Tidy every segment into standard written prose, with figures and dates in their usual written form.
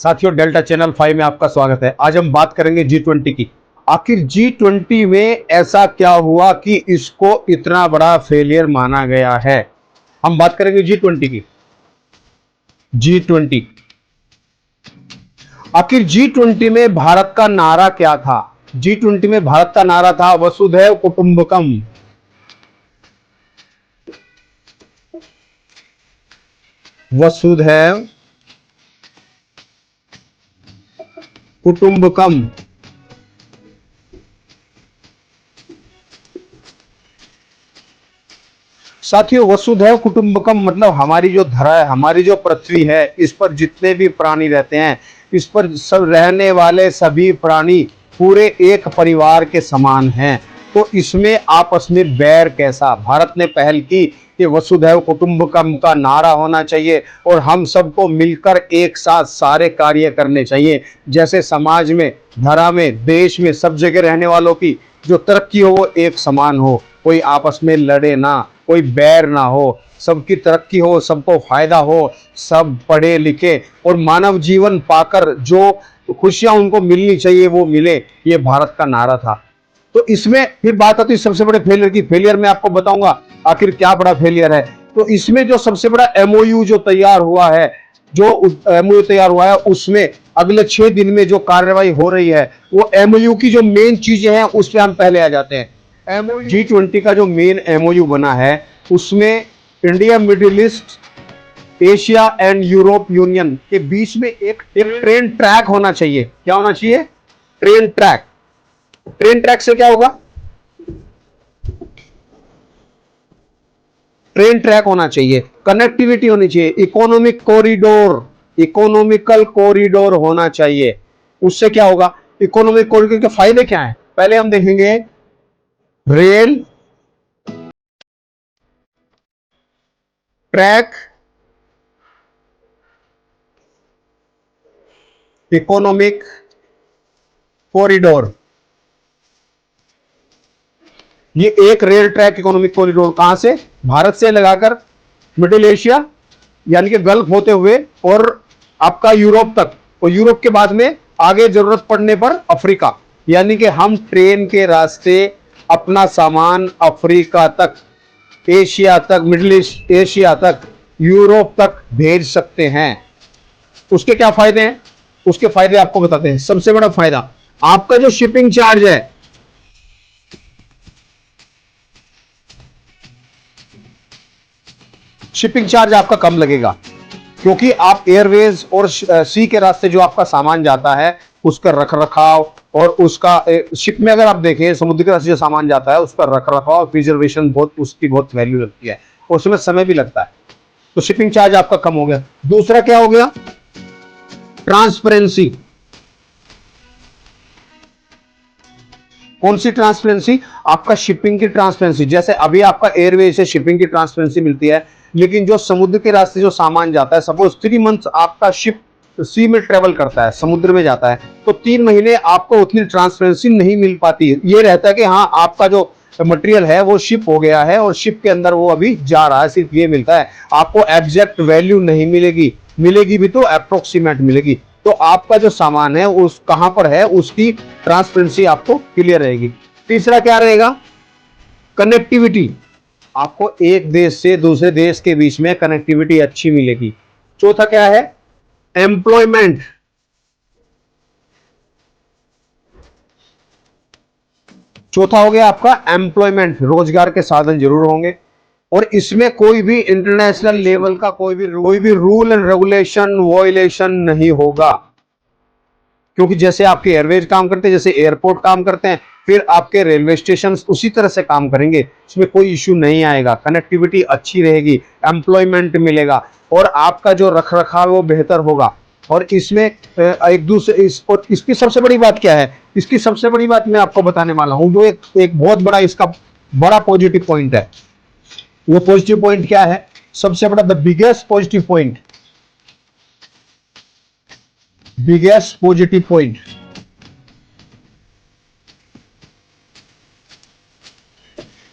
साथियों, delta channel 5 में आपका स्वागत है। आज हम बात करेंगे G20 की। आखिर G20 में ऐसा क्या हुआ कि इसको इतना बड़ा फेलियर माना गया है। हम बात करेंगे G20 की। G20 आखिर G20 में भारत का नारा क्या था? G20 में भारत का नारा था वसुधैव कुटुंबकम। वसुधैव कुटुंबकम। साथियों, वसुधैव कुटुंबकम मतलब हमारी जो धरा है, हमारी जो पृथ्वी है, इस पर जितने भी प्राणी रहते हैं, इस पर सब रहने वाले सभी प्राणी पूरे एक परिवार के समान हैं। तो इसमें आपस में बैर कैसा? भारत ने पहल की कि वसुधैव कुटुंबकम का नारा होना चाहिए और हम सबको मिलकर एक साथ सारे कार्य करने चाहिए। जैसे समाज में, धरा में, देश में, सब जगह रहने वालों की जो तरक्की हो वो एक समान हो, कोई आपस में लड़े ना, कोई बैर ना हो, सबकी तरक्की हो, सबको फायदा हो, सब पढ़े लिखे और मानव जीवन पाकर जो खुशियां उनको मिलनी चाहिए वो मिले, ये भारत का नारा था। तो इसमें फिर बात आती है सबसे बड़े फेलियर की। फेलियर में आपको बताऊंगा आखिर क्या बड़ा फेलियर है। तो इसमें जो सबसे बड़ा एमओयू जो तैयार हुआ है, जो एमओयू तैयार हुआ है, उसमें अगले 6 दिन में जो कार्रवाई हो रही है, वो एमओयू की जो मेन चीजें हैं उस पर हम पहले आ जाते हैं। G20 का जो मेन एमओयू बना है, उसमें India, middle east, Asia and Europe union के बीच में एक ट्रेन ट्रैक होना चाहिए। क्या होना चाहिए? Train track. ट्रेन ट्रैक से क्या होगा? ट्रेन ट्रैक होना चाहिए, कनेक्टिविटी होनी चाहिए, इकोनॉमिक कॉरिडोर, इकोनॉमिकल कॉरिडोर होना चाहिए। उससे क्या होगा? इकोनॉमिक कॉरिडोर के फायदे क्या हैं? पहले हम देखेंगे रेल ट्रैक, इकोनॉमिक कॉरिडोर। ये एक रेल ट्रैक इकोनॉमिक कॉरिडोर कहां से? भारत से लगाकर मिडिल एशिया यानी कि गल्फ होते हुए और आपका यूरोप तक, और यूरोप के बाद में आगे जरूरत पड़ने पर अफ्रीका। यानी कि हम ट्रेन के रास्ते अपना सामान अफ्रीका तक, एशिया तक, मिडिल ईस्ट, एशिया तक, यूरोप तक भेज सकते हैं। उसके क्या फायदे हैं? उसके फायदे आपको बताते हैं। सबसे बड़ा फायदा, आपका जो शिपिंग चार्ज है, शिपिंग चार्ज आपका कम लगेगा, क्योंकि आप एयरवेज और सी के रास्ते जो आपका सामान जाता है उसका रख रखाव और उसका शिप में अगर आप देखें समुद्र के रास्ते जो सामान जाता है उसका रख रखाव, प्रिजर्वेशन, बहुत उसकी बहुत वैल्यू लगती है और उसमें समय भी लगता है। तो शिपिंग चार्ज आपका कम हो गया। दूसरा क्या हो गया? ट्रांसपेरेंसी। कौन सी ट्रांसपेरेंसी? आपका शिपिंग की ट्रांसपेरेंसी। जैसे अभी आपका एयरवे से शिपिंग की ट्रांसपेरेंसी मिलती है, लेकिन जो समुद्र के रास्ते जो सामान जाता है, सपोज 3 मंथ्स आपका शिप सी में ट्रेवल करता है, समुद्र में जाता है, तो 3 महीने आपको उतनी ट्रांसपेरेंसी नहीं मिल पाती। ये रहता है कि हाँ, आपका जो मटेरियल है वो शिप हो गया है और शिप के अंदर वो अभी जा रहा है, सिर्फ ये मिलता है। आपको एग्जैक्ट वैल्यू नहीं मिलेगी, मिलेगी भी तो अप्रोक्सीमेट मिलेगी। तो आपका जो सामान है उस कहां पर है उसकी ट्रांसपेरेंसी आपको क्लियर रहेगी। तीसरा क्या रहेगा? कनेक्टिविटी। आपको एक देश से दूसरे देश के बीच में कनेक्टिविटी अच्छी मिलेगी। चौथा क्या है? एम्प्लॉयमेंट। चौथा हो गया आपका एम्प्लॉयमेंट, रोजगार के साधन जरूर होंगे और इसमें कोई भी इंटरनेशनल लेवल का कोई भी रूल एंड रेगुलेशन वायलेशन नहीं होगा, क्योंकि जैसे आपके एयरवेज काम करते हैं, जैसे एयरपोर्ट काम करते हैं, फिर आपके रेलवे स्टेशन उसी तरह से काम करेंगे। इसमें कोई इश्यू नहीं आएगा, कनेक्टिविटी अच्छी रहेगी, एम्प्लॉयमेंट मिलेगा और आपका जो रख रखाव वो बेहतर होगा। और इसमें एक दूसरे और इसकी सबसे बड़ी बात क्या है? इसकी सबसे बड़ी बात मैं आपको बताने वाला हूं, जो एक बहुत बड़ा इसका बड़ा पॉजिटिव पॉइंट है। वो पॉजिटिव पॉइंट क्या है? सबसे बड़ा, the biggest positive point, biggest positive point,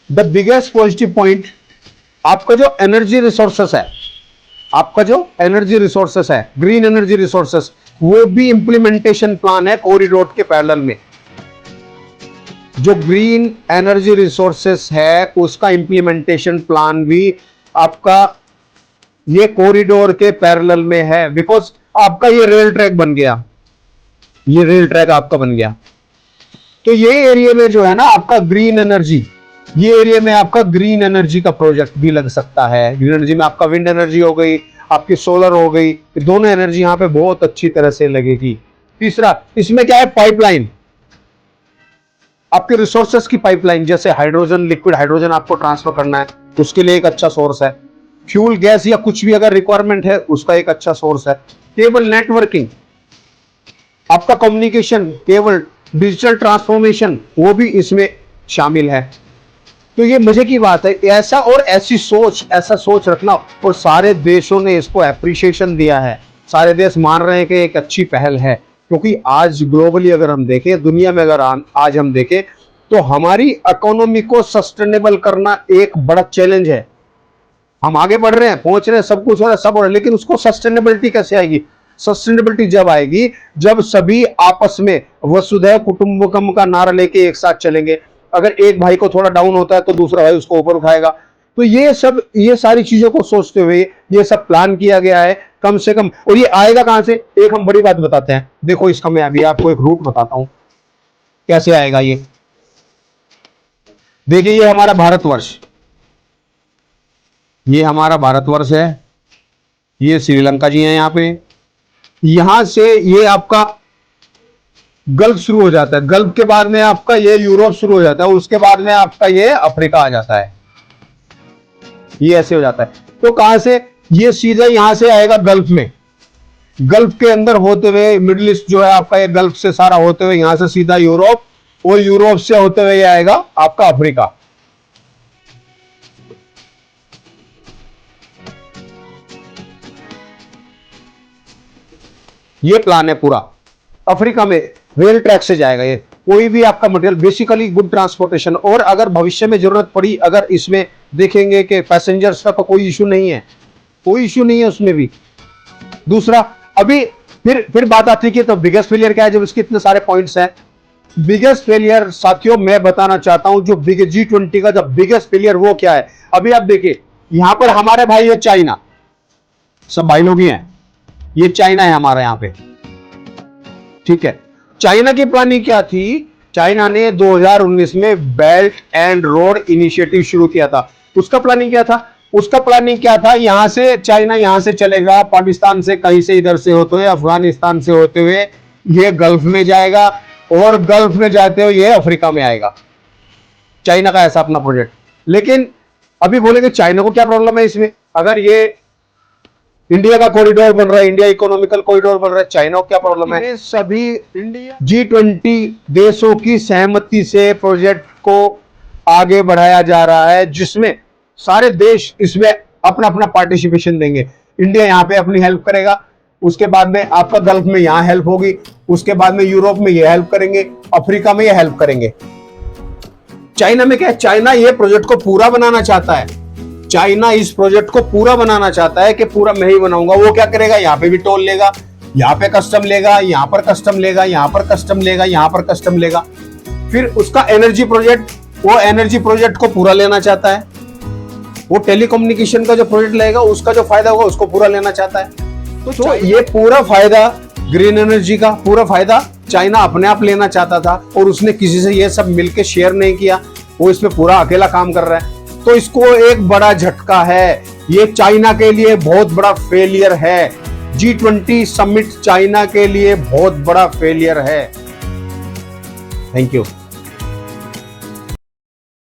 the biggest positive point, आपका जो एनर्जी रिसोर्सेस है, आपका जो एनर्जी रिसोर्सेस है, ग्रीन एनर्जी रिसोर्सेस, वो भी इंप्लीमेंटेशन प्लान है कॉरिडोर के पैरेलल में। जो ग्रीन एनर्जी रिसोर्सेस है उसका इंप्लीमेंटेशन प्लान भी आपका ये कॉरिडोर के पैरेलल में है, बिकॉज आपका ये रेल ट्रैक बन गया, ये रेल ट्रैक आपका बन गया। तो ये एरिया में जो है ना आपका ग्रीन एनर्जी, ये एरिया में आपका ग्रीन एनर्जी का प्रोजेक्ट भी लग सकता है। ग्रीन एनर्जी में आपका विंड एनर्जी हो गई, आपकी सोलर हो गई, दोनों एनर्जी यहां पे बहुत अच्छी तरह से लगेगी। तीसरा, इसमें क्या है, पाइपलाइन, आपके रिसोर्सेस की पाइपलाइन, जैसे हाइड्रोजन, लिक्विड हाइड्रोजन आपको ट्रांसफर करना है, उसके लिए एक अच्छा सोर्स है। फ्यूल गैस या कुछ भी अगर रिक्वायरमेंट है, उसका एक अच्छा सोर्स है। केबल नेटवर्किंग, आपका कम्युनिकेशन, केबल, डिजिटल ट्रांसफॉर्मेशन, वो भी इसमें शामिल है। तो ये मजे की बात है, ऐसा और ऐसी सोच, ऐसा सोच रखना, और सारे देशों ने इसको एप्रिशिएशन दिया है। सारे देश मान रहे हैं कि एक अच्छी पहल है, क्योंकि आज ग्लोबली अगर हम देखें, दुनिया में अगर आज हम देखें, तो हमारी इकोनॉमी को सस्टेनेबल करना एक बड़ा चैलेंज है। हम आगे बढ़ रहे हैं, पहुंच रहे हैं, सब कुछ हो रहा है, सब हो रहा है, लेकिन उसको सस्टेनेबिलिटी कैसे आएगी? सस्टेनेबिलिटी जब आएगी जब सभी आपस में वसुधैव कुटुंबकम का नारा लेके एक साथ चलेंगे। अगर एक भाई को थोड़ा डाउन होता है तो दूसरा भाई उसको ऊपर उठाएगा। तो ये सारी चीजों को सोचते हुए ये सब प्लान किया गया है कम से कम। और ये आएगा कहां से? एक हम बड़ी बात बताते हैं, देखो इसका मैं अभी आपको एक रूट बताता हूं कैसे आएगा ये। देखिए ये हमारा भारतवर्ष, ये हमारा भारतवर्ष है, ये श्रीलंका जी है यहाँ पे। यहां से ये आपका गल्फ शुरू हो जाता है, गल्फ के बाद में आपका ये यूरोप शुरू हो जाता है, उसके बाद में आपका ये अफ्रीका आ जाता है, ये ऐसे हो जाता है। तो कहां से? ये सीधा यहां से आएगा गल्फ में, गल्फ के अंदर होते हुए मिडिल ईस्ट जो है आपका, ये गल्फ से सारा होते हुए यहां से सीधा यूरोप, और यूरोप से होते हुए ये आएगा आपका अफ्रीका। ये प्लान है पूरा। अफ्रीका में रेल ट्रैक से जाएगा ये, कोई भी आपका मटेरियल, बेसिकली गुड ट्रांसपोर्टेशन। और अगर भविष्य में जरूरत पड़ी, अगर इसमें देखेंगे कि पैसेंजर्स का कोई इशू नहीं है, कोई इशू नहीं है उसमें भी। दूसरा, अभी फिर बात आती है कि तो बिगेस्ट फेलियर क्या है, जब इसके इतने सारे पॉइंट्स हैं। बिगेस्ट फेलियर साथियों मैं बताना चाहता हूं, जो G20 का जब बिगेस्ट फेलियर वो क्या है। अभी आप देखिए यहां पर हमारे भाई है चाइना, सब भाई लोग ही हैं, ये चाइना है हमारा यहां पे, ठीक है। चाइना की प्लानिंग क्या थी? चाइना ने 2019 में बेल्ट एंड रोड इनिशिएटिव शुरू किया था। उसका प्लानिंग क्या था? उसका प्लानिंग क्या था, यहां से चाइना यहां से चलेगा, पाकिस्तान से कहीं से इधर से होते हुए, अफगानिस्तान से होते हुए ये गल्फ में जाएगा, और गल्फ में जाते हुए ये अफ्रीका में आएगा। चाइना का ऐसा अपना प्रोजेक्ट। लेकिन अभी बोलेंगे चाइना को क्या प्रॉब्लम है इसमें? अगर ये इंडिया का कॉरिडोर बन रहा है, इंडिया इकोनॉमिकल कॉरिडोर बन रहा है, चाइना को क्या प्रॉब्लम है? सभी इंडिया G20 देशों की सहमति से प्रोजेक्ट को आगे बढ़ाया जा रहा है, जिसमें सारे देश इसमें अपना अपना पार्टिसिपेशन देंगे। इंडिया यहाँ पे अपनी हेल्प करेगा, उसके बाद में आपका गल्फ में यहाँ हेल्प होगी, उसके बाद में यूरोप में ये हेल्प करेंगे, अफ्रीका में ये हेल्प करेंगे। चाइना में क्या है? चाइना ये प्रोजेक्ट को पूरा बनाना चाहता है। चाइना इस प्रोजेक्ट को पूरा बनाना चाहता है कि पूरा मैं ही बनाऊंगा। वो क्या करेगा? यहाँ पे भी टोल लेगा, यहाँ पे कस्टम लेगा, यहाँ पर कस्टम लेगा, यहाँ पर कस्टम लेगा, यहाँ पर कस्टम लेगा। फिर उसका एनर्जी प्रोजेक्ट, वो एनर्जी प्रोजेक्ट को पूरा लेना चाहता है। वो टेलीकम्युनिकेशन का जो प्रोजेक्ट लेगा, उसका जो फायदा होगा उसको पूरा लेना चाहता है। तो ये पूरा फायदा ग्रीन एनर्जी का, पूरा फायदा चाइना अपने आप लेना चाहता था, और उसने किसी से ये सब मिलकर शेयर नहीं किया। वो इसमें पूरा अकेला काम कर रहा है। तो इसको एक बड़ा झटका है, ये चाइना के लिए बहुत बड़ा फेलियर है। G20 समिट चाइना के लिए बहुत बड़ा फेलियर है। Thank you.